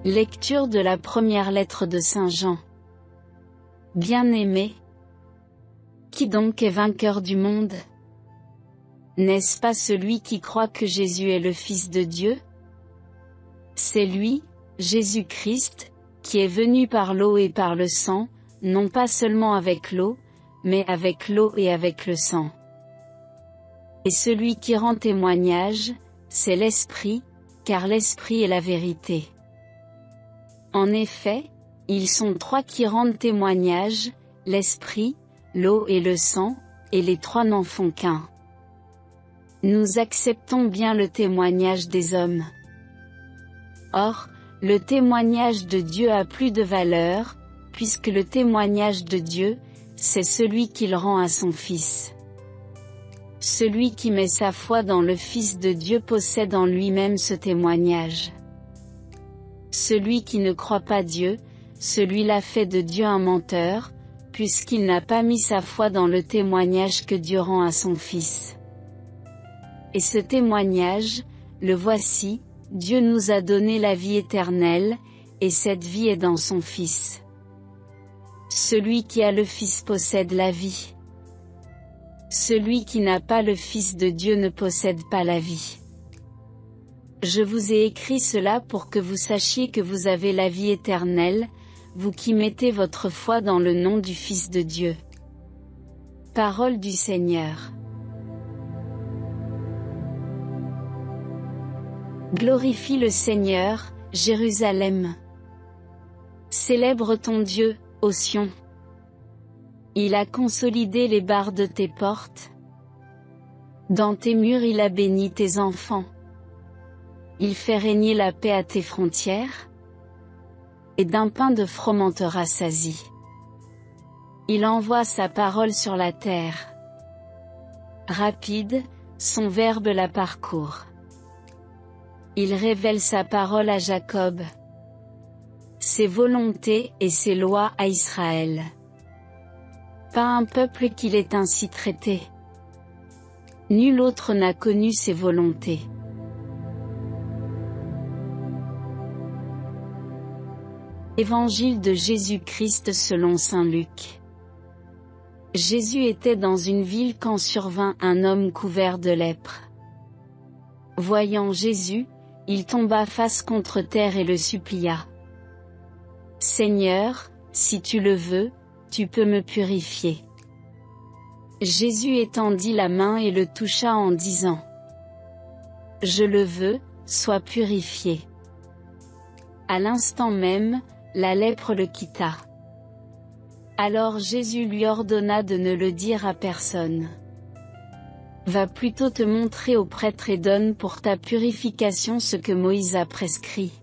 Lecture de la première lettre de Saint Jean. Bien-aimés, qui donc est vainqueur du monde? N'est-ce pas celui qui croit que Jésus est le Fils de Dieu? C'est lui, Jésus-Christ, qui est venu par l'eau et par le sang, non pas seulement avec l'eau, mais avec l'eau et avec le sang. Et celui qui rend témoignage, c'est l'Esprit, car l'Esprit est la vérité. En effet, ils sont trois qui rendent témoignage, l'Esprit, l'eau et le sang, et les trois n'en font qu'un. Nous acceptons bien le témoignage des hommes. Or, le témoignage de Dieu a plus de valeur, puisque le témoignage de Dieu, c'est celui qu'il rend à son Fils. Celui qui met sa foi dans le Fils de Dieu possède en lui-même ce témoignage. Celui qui ne croit pas Dieu, celui-là fait de Dieu un menteur, puisqu'il n'a pas mis sa foi dans le témoignage que Dieu rend à son Fils. Et ce témoignage, le voici, Dieu nous a donné la vie éternelle, et cette vie est dans son Fils. Celui qui a le Fils possède la vie. Celui qui n'a pas le Fils de Dieu ne possède pas la vie. Je vous ai écrit cela pour que vous sachiez que vous avez la vie éternelle, vous qui mettez votre foi dans le nom du Fils de Dieu. Parole du Seigneur. Glorifie le Seigneur, Jérusalem. Célèbre ton Dieu, ô Sion. Il a consolidé les barres de tes portes. Dans tes murs il a béni tes enfants. Il fait régner la paix à tes frontières, et d'un pain de froment te rassasie. Il envoie sa parole sur la terre. Rapide, son verbe la parcourt. Il révèle sa parole à Jacob, ses volontés et ses lois à Israël. Pas un peuple qu'il ait ainsi traité. Nul autre n'a connu ses volontés. Évangile de Jésus-Christ selon saint Luc. Jésus était dans une ville quand survint un homme couvert de lèpre. Voyant Jésus, il tomba face contre terre et le supplia. « Seigneur, si tu le veux, tu peux me purifier. » Jésus étendit la main et le toucha en disant : « Je le veux, sois purifié. » À l'instant même, la lèpre le quitta. Alors Jésus lui ordonna de ne le dire à personne. Va plutôt te montrer au prêtre et donne pour ta purification ce que Moïse a prescrit.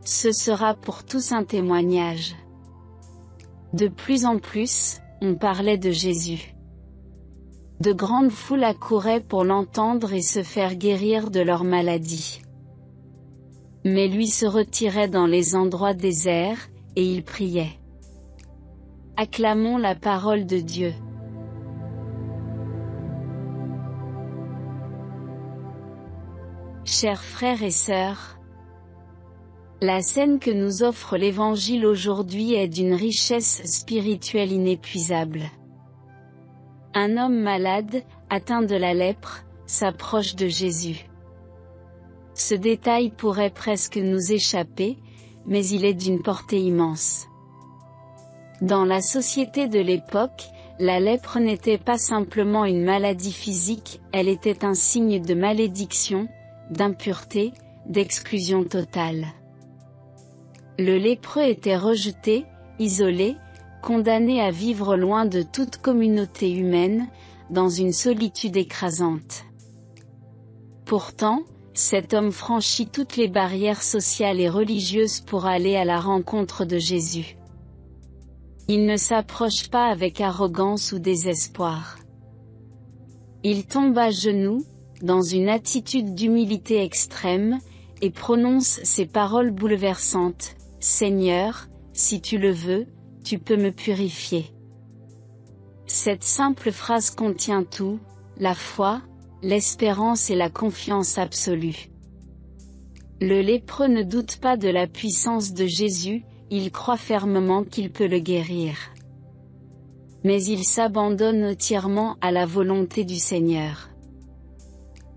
Ce sera pour tous un témoignage. De plus en plus, on parlait de Jésus. De grandes foules accouraient pour l'entendre et se faire guérir de leur maladie. Mais lui se retirait dans les endroits déserts, et il priait. Acclamons la parole de Dieu. Chers frères et sœurs, la scène que nous offre l'Évangile aujourd'hui est d'une richesse spirituelle inépuisable. Un homme malade, atteint de la lèpre, s'approche de Jésus. Ce détail pourrait presque nous échapper, mais il est d'une portée immense. Dans la société de l'époque, la lèpre n'était pas simplement une maladie physique, elle était un signe de malédiction, d'impureté, d'exclusion totale. Le lépreux était rejeté, isolé, condamné à vivre loin de toute communauté humaine, dans une solitude écrasante. Pourtant, cet homme franchit toutes les barrières sociales et religieuses pour aller à la rencontre de Jésus. Il ne s'approche pas avec arrogance ou désespoir. Il tombe à genoux, dans une attitude d'humilité extrême, et prononce ces paroles bouleversantes : « Seigneur, si tu le veux, tu peux me purifier. » Cette simple phrase contient tout, la foi, l'espérance et la confiance absolue. Le lépreux ne doute pas de la puissance de Jésus, il croit fermement qu'il peut le guérir. Mais il s'abandonne entièrement à la volonté du Seigneur.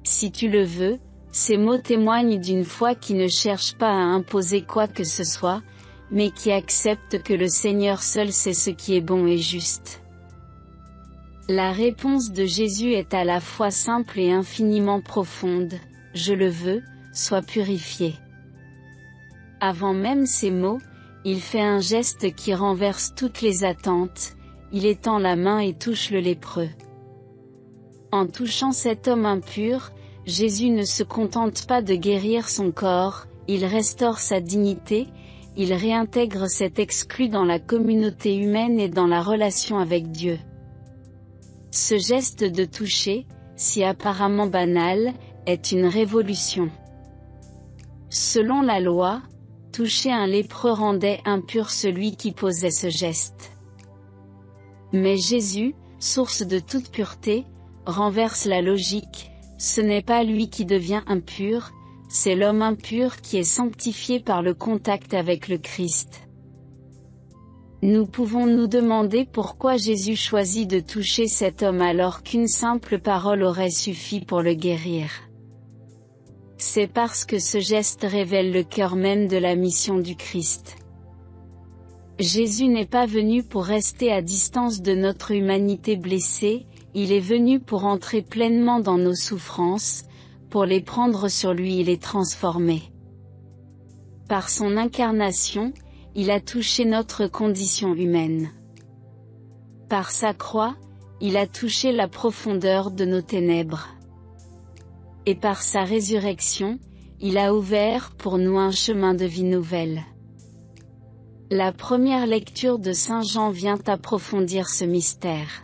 Si tu le veux, ces mots témoignent d'une foi qui ne cherche pas à imposer quoi que ce soit, mais qui accepte que le Seigneur seul sait ce qui est bon et juste. La réponse de Jésus est à la fois simple et infiniment profonde, « Je le veux, sois purifié ». Avant même ces mots, il fait un geste qui renverse toutes les attentes, il étend la main et touche le lépreux. En touchant cet homme impur, Jésus ne se contente pas de guérir son corps, il restaure sa dignité, il réintègre cet exclu dans la communauté humaine et dans la relation avec Dieu. Ce geste de toucher, si apparemment banal, est une révolution. Selon la loi, toucher un lépreux rendait impur celui qui posait ce geste. Mais Jésus, source de toute pureté, renverse la logique, ce n'est pas lui qui devient impur, c'est l'homme impur qui est sanctifié par le contact avec le Christ. Nous pouvons nous demander pourquoi Jésus choisit de toucher cet homme alors qu'une simple parole aurait suffi pour le guérir. C'est parce que ce geste révèle le cœur même de la mission du Christ. Jésus n'est pas venu pour rester à distance de notre humanité blessée, il est venu pour entrer pleinement dans nos souffrances, pour les prendre sur lui et les transformer. Par son incarnation, il a touché notre condition humaine. Par sa croix, il a touché la profondeur de nos ténèbres. Et par sa résurrection, il a ouvert pour nous un chemin de vie nouvelle. La première lecture de Saint Jean vient approfondir ce mystère.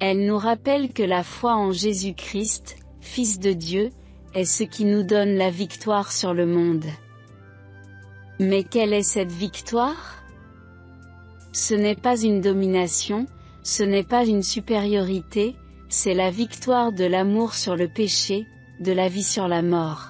Elle nous rappelle que la foi en Jésus-Christ, Fils de Dieu, est ce qui nous donne la victoire sur le monde. Mais quelle est cette victoire? Ce n'est pas une domination, ce n'est pas une supériorité, c'est la victoire de l'amour sur le péché, de la vie sur la mort.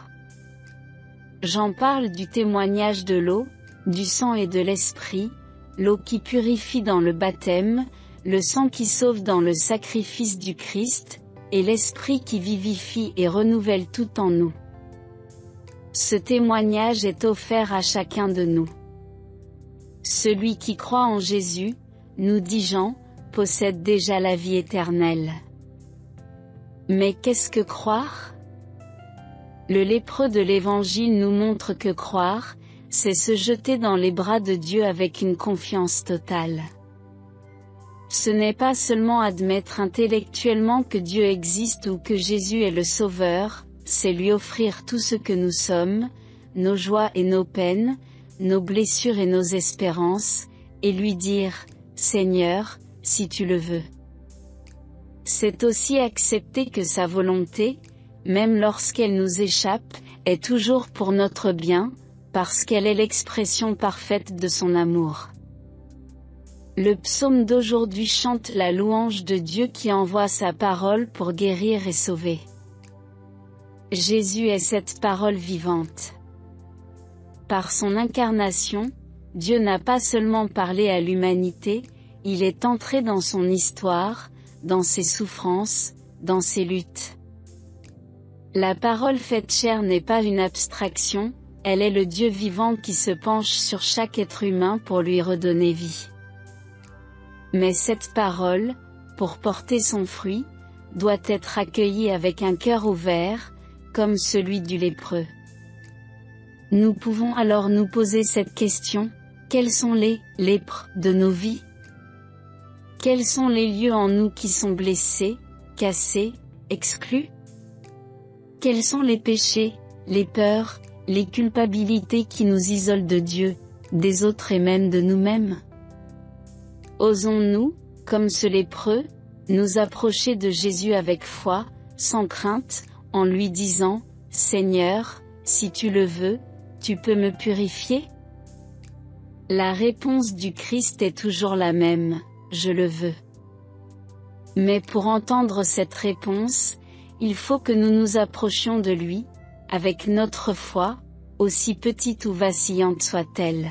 J'en parle du témoignage de l'eau, du sang et de l'esprit, l'eau qui purifie dans le baptême, le sang qui sauve dans le sacrifice du Christ, et l'esprit qui vivifie et renouvelle tout en nous. Ce témoignage est offert à chacun de nous. Celui qui croit en Jésus, nous dit Jean, possède déjà la vie éternelle. Mais qu'est-ce que croire? Le lépreux de l'Évangile nous montre que croire, c'est se jeter dans les bras de Dieu avec une confiance totale. Ce n'est pas seulement admettre intellectuellement que Dieu existe ou que Jésus est le Sauveur, c'est lui offrir tout ce que nous sommes, nos joies et nos peines, nos blessures et nos espérances, et lui dire, « Seigneur, si tu le veux ». C'est aussi accepter que sa volonté, même lorsqu'elle nous échappe, est toujours pour notre bien, parce qu'elle est l'expression parfaite de son amour. Le psaume d'aujourd'hui chante la louange de Dieu qui envoie sa parole pour guérir et sauver. Jésus est cette parole vivante. Par son incarnation, Dieu n'a pas seulement parlé à l'humanité, il est entré dans son histoire, dans ses souffrances, dans ses luttes. La parole faite chair n'est pas une abstraction, elle est le Dieu vivant qui se penche sur chaque être humain pour lui redonner vie. Mais cette parole, pour porter son fruit, doit être accueillie avec un cœur ouvert, comme celui du lépreux. Nous pouvons alors nous poser cette question, quels sont les lèpres de nos vies? Quels sont les lieux en nous qui sont blessés, cassés, exclus? Quels sont les péchés, les peurs, les culpabilités qui nous isolent de Dieu, des autres et même de nous-mêmes? Osons-nous, comme ce lépreux, nous approcher de Jésus avec foi, sans crainte, en lui disant, « Seigneur, si tu le veux, tu peux me purifier ?» La réponse du Christ est toujours la même, « Je le veux ». Mais pour entendre cette réponse, il faut que nous nous approchions de lui, avec notre foi, aussi petite ou vacillante soit-elle.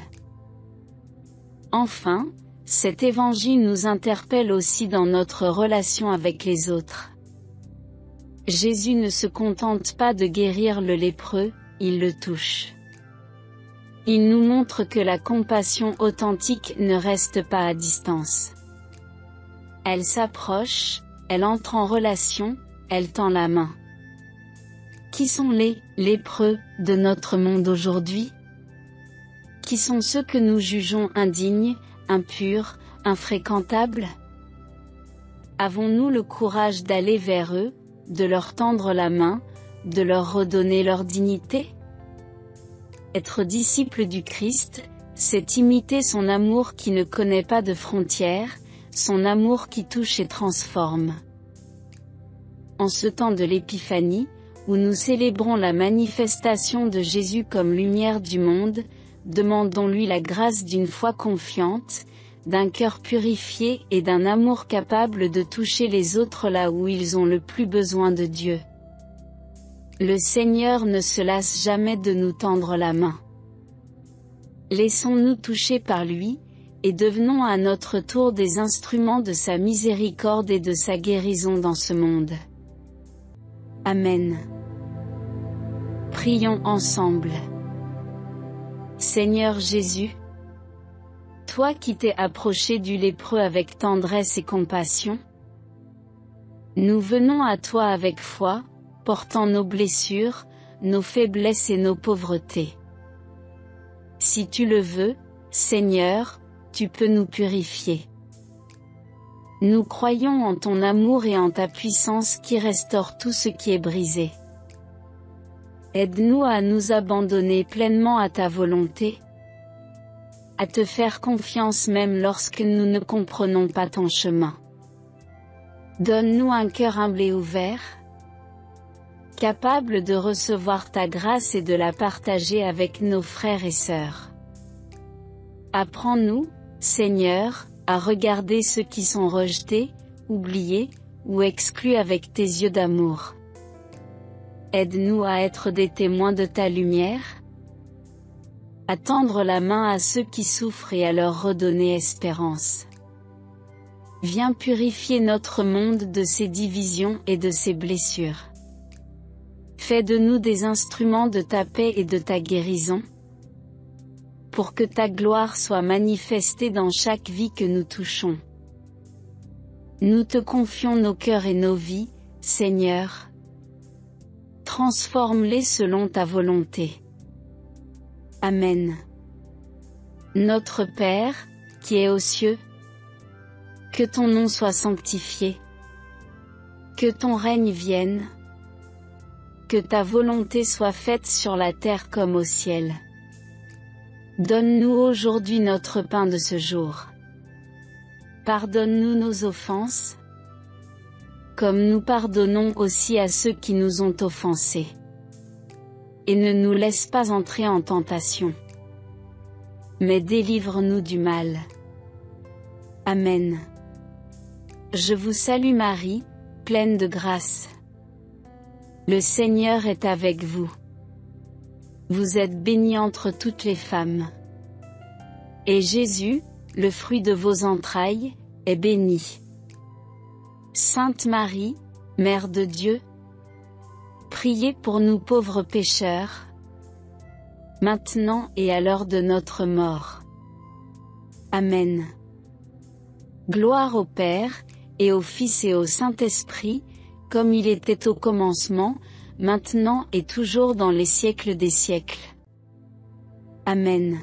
Enfin, cet évangile nous interpelle aussi dans notre relation avec les autres. Jésus ne se contente pas de guérir le lépreux, il le touche. Il nous montre que la compassion authentique ne reste pas à distance. Elle s'approche, elle entre en relation, elle tend la main. Qui sont les lépreux de notre monde aujourd'hui? Qui sont ceux que nous jugeons indignes, impurs, infréquentables? Avons-nous le courage d'aller vers eux, de leur tendre la main, de leur redonner leur dignité? Être disciple du Christ, c'est imiter son amour qui ne connaît pas de frontières, son amour qui touche et transforme. En ce temps de l'Épiphanie, où nous célébrons la manifestation de Jésus comme lumière du monde, demandons-lui la grâce d'une foi confiante, d'un cœur purifié et d'un amour capable de toucher les autres là où ils ont le plus besoin de Dieu. Le Seigneur ne se lasse jamais de nous tendre la main. Laissons-nous toucher par lui, et devenons à notre tour des instruments de sa miséricorde et de sa guérison dans ce monde. Amen. Prions ensemble. Seigneur Jésus, toi qui t'es approché du lépreux avec tendresse et compassion, nous venons à toi avec foi, portant nos blessures, nos faiblesses et nos pauvretés. Si tu le veux, Seigneur, tu peux nous purifier. Nous croyons en ton amour et en ta puissance qui restaure tout ce qui est brisé. Aide-nous à nous abandonner pleinement à ta volonté, à te faire confiance même lorsque nous ne comprenons pas ton chemin. Donne-nous un cœur humble et ouvert, capable de recevoir ta grâce et de la partager avec nos frères et sœurs. Apprends-nous, Seigneur, à regarder ceux qui sont rejetés, oubliés, ou exclus avec tes yeux d'amour. Aide-nous à être des témoins de ta lumière, à tendre la main à ceux qui souffrent et à leur redonner espérance. Viens purifier notre monde de ses divisions et de ses blessures. Fais de nous des instruments de ta paix et de ta guérison, pour que ta gloire soit manifestée dans chaque vie que nous touchons. Nous te confions nos cœurs et nos vies, Seigneur. Transforme-les selon ta volonté. Amen. Notre Père, qui es aux cieux, que ton nom soit sanctifié. Que ton règne vienne. Que ta volonté soit faite sur la terre comme au ciel. Donne-nous aujourd'hui notre pain de ce jour. Pardonne-nous nos offenses, comme nous pardonnons aussi à ceux qui nous ont offensés. Et ne nous laisse pas entrer en tentation, mais délivre-nous du mal. Amen. Je vous salue Marie, pleine de grâce. Le Seigneur est avec vous. Vous êtes bénie entre toutes les femmes. Et Jésus, le fruit de vos entrailles, est béni. Sainte Marie, Mère de Dieu, priez pour nous pauvres pécheurs, maintenant et à l'heure de notre mort. Amen. Gloire au Père, et au Fils et au Saint-Esprit, comme il était au commencement, maintenant et toujours dans les siècles des siècles. Amen.